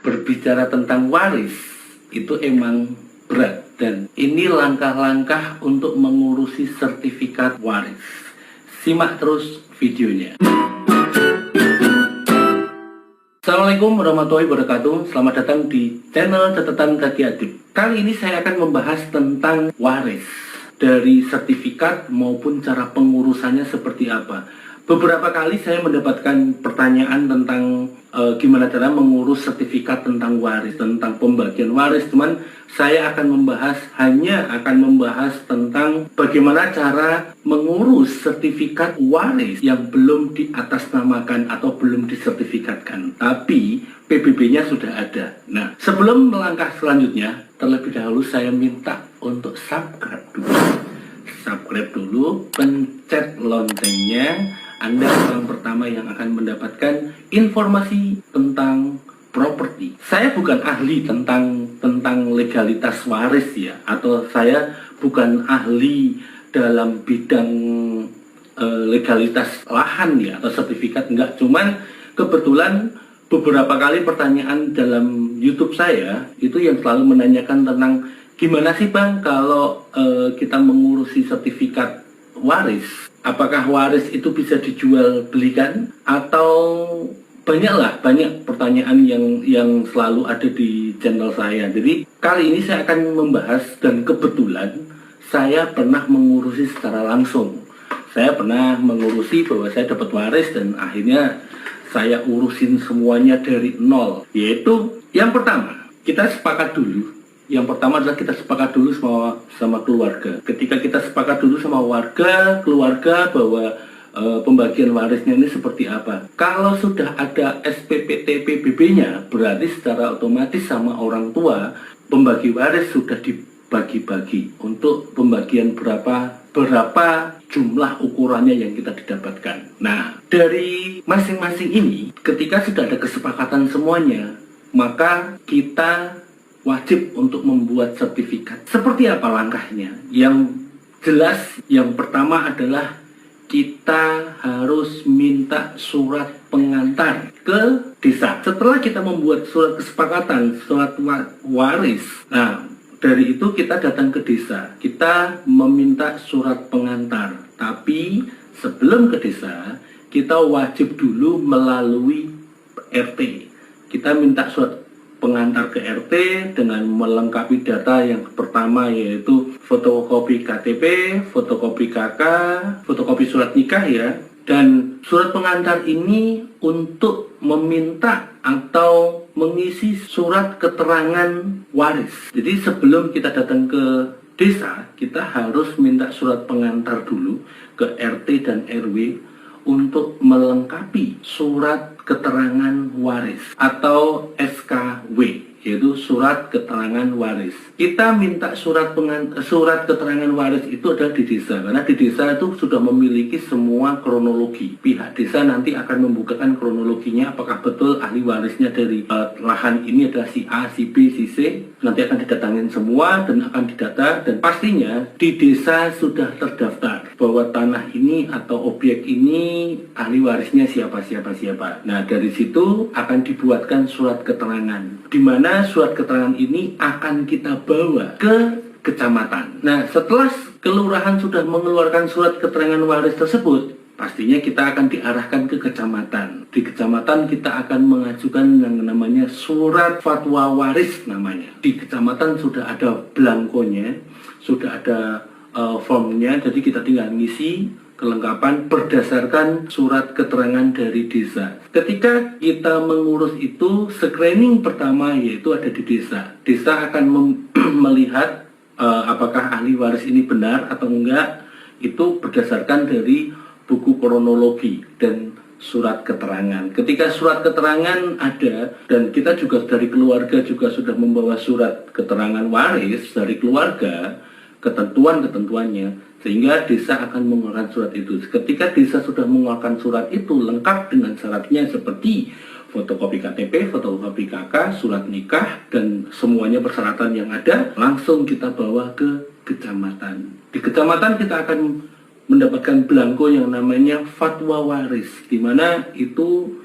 berbicara tentang waris itu emang berat, dan ini langkah-langkah untuk mengurusi sertifikat waris. Simak terus videonya. Assalamualaikum warahmatullahi wabarakatuh. Selamat datang di channel Catatan Kaki Adib. Kali ini saya akan membahas tentang waris, dari sertifikat maupun cara pengurusannya seperti apa. Beberapa kali saya mendapatkan pertanyaan tentang gimana cara mengurus sertifikat tentang waris, tentang pembagian waris. Cuman saya akan membahas tentang bagaimana cara mengurus sertifikat waris yang belum diatasnamakan atau belum disertifikatkan, tapi PBB-nya sudah ada. Nah, sebelum melangkah selanjutnya, terlebih dahulu saya minta untuk subscribe dulu, pencet loncengnya. Anda orang pertama yang akan mendapatkan informasi tentang properti. Saya bukan ahli tentang legalitas waris ya, atau saya bukan ahli dalam bidang legalitas lahan ya, atau sertifikat, enggak. Cuman kebetulan beberapa kali pertanyaan dalam YouTube saya itu yang selalu menanyakan tentang gimana sih Bang kalau kita mengurusi sertifikat waris, apakah waris itu bisa dijual belikan, atau banyak pertanyaan yang selalu ada di channel saya. Jadi kali ini saya akan membahas, dan kebetulan saya pernah mengurusi secara langsung. Saya pernah mengurusi bahwa saya dapat waris, dan akhirnya saya urusin semuanya dari nol. Yaitu yang pertama, kita sepakat dulu. Yang pertama adalah kita sepakat dulu sama keluarga. Ketika kita sepakat dulu sama keluarga bahwa pembagian warisnya ini seperti apa. Kalau sudah ada SPPT PBB-nya, berarti secara otomatis sama orang tua pembagi waris sudah dibagi-bagi untuk pembagian berapa jumlah ukurannya yang kita didapatkan. Nah, dari masing-masing ini, ketika sudah ada kesepakatan semuanya, maka kita wajib untuk membuat sertifikat. Seperti apa langkahnya? Yang jelas, yang pertama adalah kita harus minta surat pengantar ke desa. Setelah kita membuat surat kesepakatan, surat waris, nah dari itu kita datang ke desa, kita meminta surat pengantar. Tapi sebelum ke desa, kita wajib dulu melalui RT. Kita minta surat pengantar ke RT dengan melengkapi data yang pertama, yaitu fotokopi KTP, fotokopi KK, fotokopi surat nikah ya. Dan surat pengantar ini untuk meminta atau mengisi surat keterangan waris. Jadi sebelum kita datang ke desa, kita harus minta surat pengantar dulu ke RT dan RW untuk melengkapi surat keterangan waris atau SKW, yaitu surat keterangan waris. Kita minta surat keterangan waris itu adalah di desa, karena di desa itu sudah memiliki semua kronologi. Pihak desa nanti akan membukakan kronologinya, apakah betul ahli warisnya dari lahan ini adalah si A, si B, si C. Nanti akan didatangin semua dan akan didata, dan pastinya di desa sudah terdaftar bahwa tanah ini atau objek ini ahli warisnya siapa. Nah, dari situ akan dibuatkan surat keterangan, di mana surat keterangan ini akan kita bawa ke kecamatan. Nah, setelah kelurahan sudah mengeluarkan surat keterangan waris tersebut, pastinya kita akan diarahkan ke kecamatan. Di kecamatan kita akan mengajukan yang namanya surat fatwa waris namanya. Di kecamatan sudah ada blankonya, sudah ada formnya, jadi kita tinggal ngisi kelengkapan berdasarkan surat keterangan dari desa. Ketika kita mengurus itu, screening pertama yaitu ada di desa. Desa akan melihat apakah ahli waris ini benar atau enggak, itu berdasarkan dari buku kronologi dan surat keterangan. Ketika surat keterangan ada, dan kita juga dari keluarga juga sudah membawa surat keterangan waris dari keluarga, ketentuannya, sehingga desa akan mengeluarkan surat itu. Ketika desa sudah mengeluarkan surat itu lengkap dengan syaratnya seperti fotokopi KTP, fotokopi KK, surat nikah, dan semuanya persyaratan yang ada, langsung kita bawa ke kecamatan. Di kecamatan kita akan mendapatkan belangko yang namanya fatwa waris, di mana itu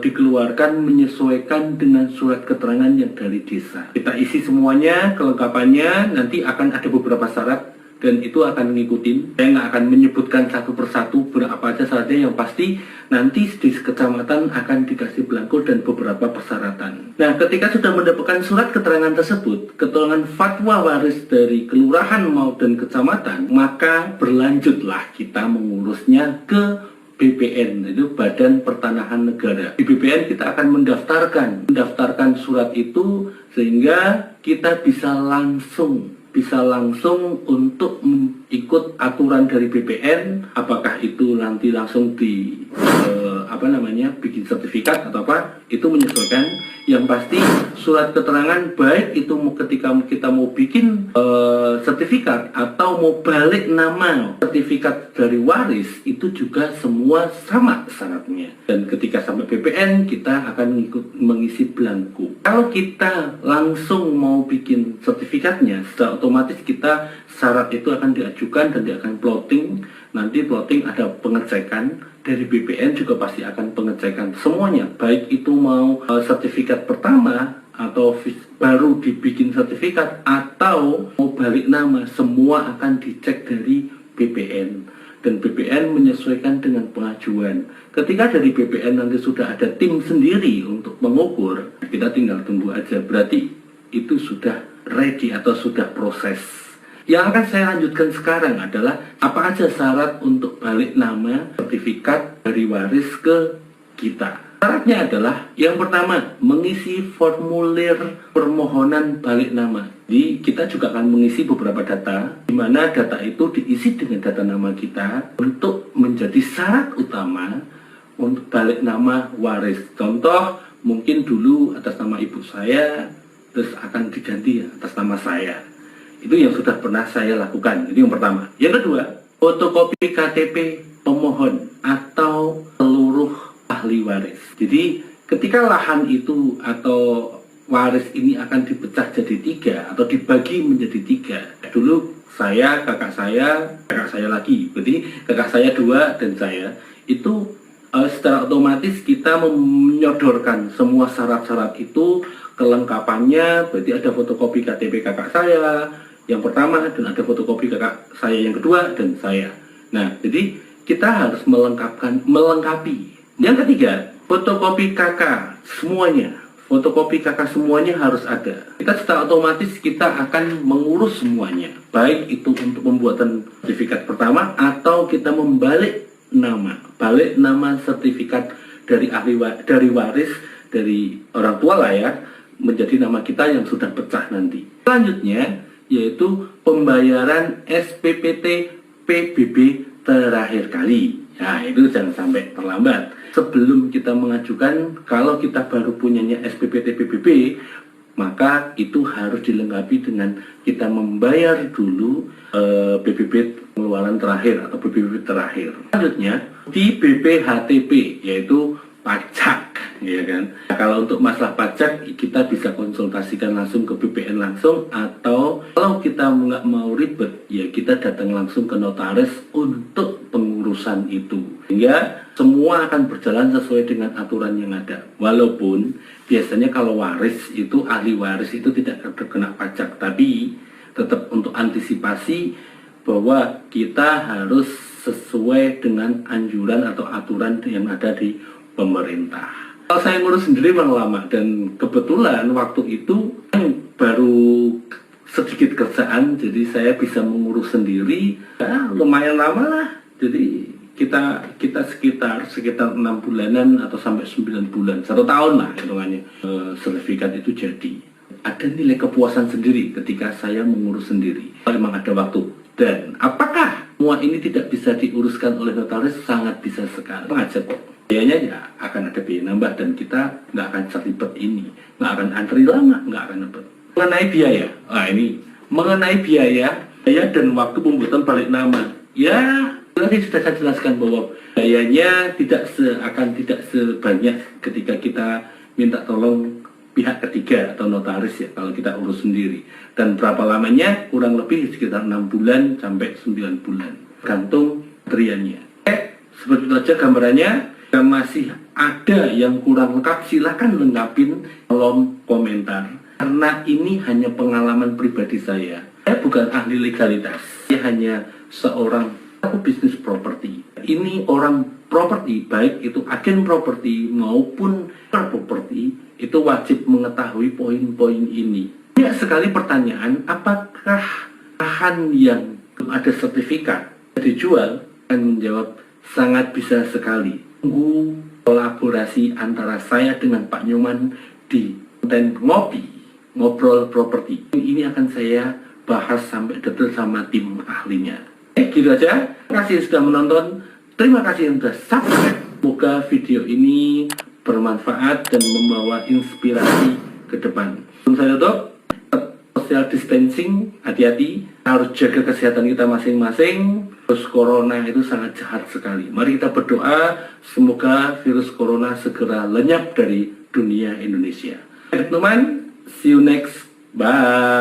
dikeluarkan menyesuaikan dengan surat keterangan yang dari desa. Kita isi semuanya, kelengkapannya, nanti akan ada beberapa syarat dan itu akan ngikutin. Saya nggak akan menyebutkan satu persatu berapa aja syaratnya, yang pasti nanti di kecamatan akan dikasih belangko dan beberapa persyaratan. Nah, ketika sudah mendapatkan surat keterangan tersebut, keterangan fatwa waris dari kelurahan maupun kecamatan, maka berlanjutlah kita mengurusnya ke BPN, itu Badan Pertanahan Negara. Di BPN kita akan mendaftarkan surat itu sehingga kita bisa langsung untuk ikut aturan dari BPN. Apakah itu nanti langsung bikin sertifikat atau apa, itu menyesuaikan. Yang pasti surat keterangan, baik itu ketika kita mau bikin sertifikat atau mau balik nama sertifikat dari waris, itu juga semua sama syaratnya. Dan ketika sampai BPN kita akan mengisi belangko. Kalau kita langsung mau bikin sertifikatnya, secara otomatis kita syarat itu akan diajukan dan dia akan plotting. Nanti plotting ada pengecekan dari BPN, juga pasti akan pengecekan semuanya, baik itu mau sertifikat pertama atau baru dibikin sertifikat atau mau balik nama, semua akan dicek dari BPN. Dan BPN menyesuaikan dengan pengajuan. Ketika dari BPN nanti sudah ada tim sendiri untuk mengukur, kita tinggal tunggu aja, berarti itu sudah ready atau sudah proses. Yang akan saya lanjutkan sekarang adalah apa aja syarat untuk balik nama sertifikat dari waris ke kita. Syaratnya adalah yang pertama, mengisi formulir permohonan balik nama. Jadi kita juga akan mengisi beberapa data, di mana data itu diisi dengan data nama kita untuk menjadi syarat utama untuk balik nama waris. Contoh, mungkin dulu atas nama ibu saya, terus akan diganti atas nama saya. Itu yang sudah pernah saya lakukan. Itu yang pertama. Yang kedua, fotokopi KTP pemohon atau seluruh ahli waris. Jadi ketika lahan itu atau waris ini akan dipecah jadi 3 atau dibagi menjadi 3. Dulu saya, kakak saya lagi. Berarti kakak saya 2 dan saya. Itu secara otomatis kita menyodorkan semua syarat-syarat itu, kelengkapannya. Berarti ada fotokopi KTP kakak saya yang pertama dan ada fotokopi kakak saya yang kedua dan saya. Nah, jadi kita harus melengkapi. Yang ketiga, fotokopi kakak semuanya. Fotokopi kakak semuanya harus ada. Kita secara otomatis kita akan mengurus semuanya. Baik itu untuk pembuatan sertifikat pertama atau kita membalik nama. Balik nama sertifikat dari waris, dari orang tua lah ya, menjadi nama kita yang sudah pecah nanti. Selanjutnya, yaitu pembayaran SPPT PBB terakhir kali. Nah, itu jangan sampai terlambat. Sebelum kita mengajukan, kalau kita baru punyanya SPPT PBB, maka itu harus dilengkapi dengan kita membayar dulu PBB pengeluaran terakhir atau PBB terakhir. Selanjutnya, di BPHTP, yaitu pajak, ya kan. Nah, kalau untuk masalah pajak kita bisa konsultasikan langsung ke BPN langsung, atau kalau kita nggak mau ribet ya kita datang langsung ke notaris untuk pengurusan itu, sehingga semua akan berjalan sesuai dengan aturan yang ada. Walaupun biasanya kalau waris itu, ahli waris itu tidak terkena pajak, tapi tetap untuk antisipasi bahwa kita harus sesuai dengan anjuran atau aturan yang ada di pemerintah. Kalau saya ngurus sendiri memang lama, dan kebetulan waktu itu baru sedikit kerjaan, jadi saya bisa mengurus sendiri. Ya, lumayan lama lah. Jadi kita sekitar 6 bulanan atau sampai 9 bulan, 1 tahun lah hitungannya, sertifikat itu jadi. Ada nilai kepuasan sendiri ketika saya mengurus sendiri. Memang ada waktu. Dan apakah semua ini tidak bisa diuruskan oleh notaris? Sangat bisa sekali. Aja kok. Biayanya ya akan ada biaya nambah, dan kita nggak akan seribet ini, nggak akan antri lama, nggak akan ribet. Mengenai biaya, mengenai biaya dan waktu pembuatan balik nama, ya tadi sudah saya jelaskan bahwa biayanya tidak sebanyak ketika kita minta tolong pihak ketiga atau notaris ya, kalau kita urus sendiri. Dan berapa lamanya? Kurang lebih sekitar 6 bulan sampai 9 bulan, gantung triannya. Seperti itu saja gambarannya. Jika masih ada yang kurang lengkap, silahkan lengkapin kolom komentar. Karena ini hanya pengalaman pribadi saya. Saya bukan ahli legalitas. Saya hanya seorang bisnis properti. Ini orang properti, baik itu agen properti maupun properti, itu wajib mengetahui poin-poin ini. Banyak sekali pertanyaan, apakah lahan yang belum ada sertifikat dijual? Akan menjawab, sangat bisa sekali. Tunggu kolaborasi antara saya dengan Pak Nyoman di konten ngobrol properti. Ini akan saya bahas sampai detail sama tim ahlinya. Gitu aja. Terima kasih sudah menonton. Terima kasih yang sudah subscribe. Semoga video ini bermanfaat dan membawa inspirasi ke depan. Sebelum saya tutup, social distancing, hati-hati. Harus jaga kesehatan kita masing-masing. Virus corona itu sangat jahat sekali. Mari kita berdoa semoga virus corona segera lenyap dari dunia Indonesia. Teman-teman, see you next. Bye.